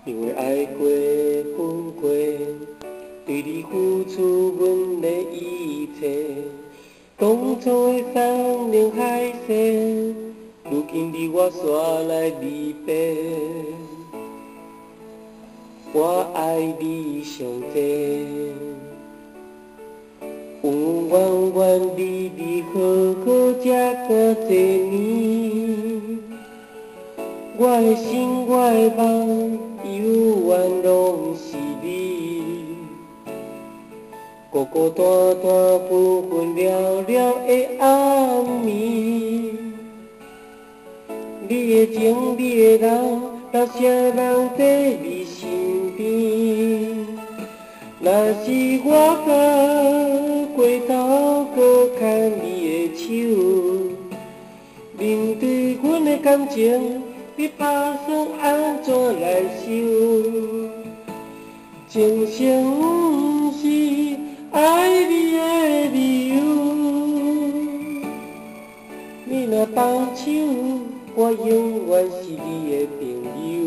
因为爱过恨过，对你付出阮的一切。当初的山盟海誓，如今你我煞来离别。我爱你上济，有冤冤离离好好才过多年。我的心，我的梦，永远拢是你。孤孤单单，分分了了的暗暝，你的情，你的人，留啥人在你身边？若是我搁回头，搁牵你的手，面对阮的感情，你打算安怎来收？情深不是爱你的理由，你若放手，我永远是你的朋友。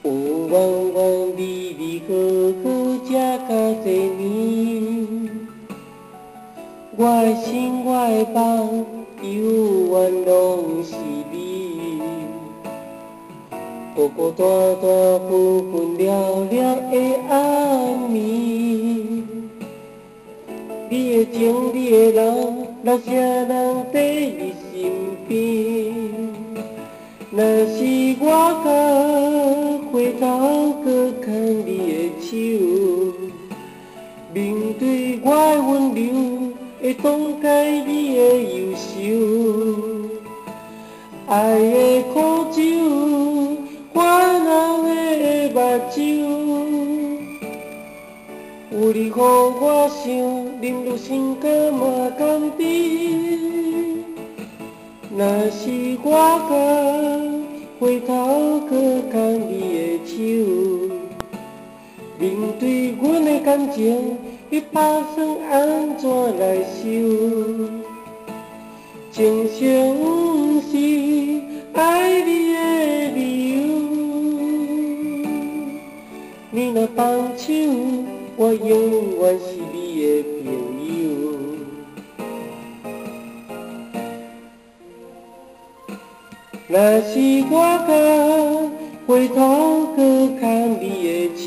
有冤冤离离好好才甲多年，我的心，我的梦，永远拢是你。孤孤单单，分分了了的暗暝，你的情，你的人，留啥人在你身边？若是我搁回头，搁牵你的手，面对我的温柔，会挡解你的忧愁。爱的苦酒，换人的目睭，有你予我想，饮入心肝嘛甘甜。若是我搁回头，搁牵你的手，面对阮的感情，你打算安怎来收？情深不是爱你的理由，你若放手，我永远是你的朋友。若是我搁回头，搁牵你的手，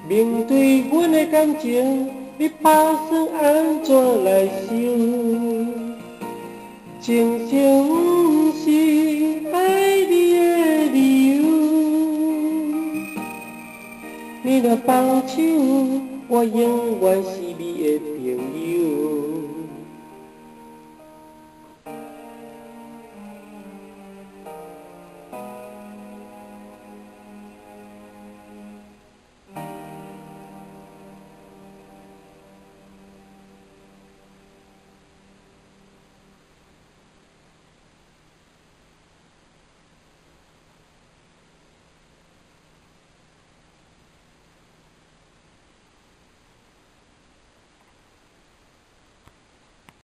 面对阮的感情，你打算安怎来收？情深不是爱你的理由，你若放手，我永远是你的朋友。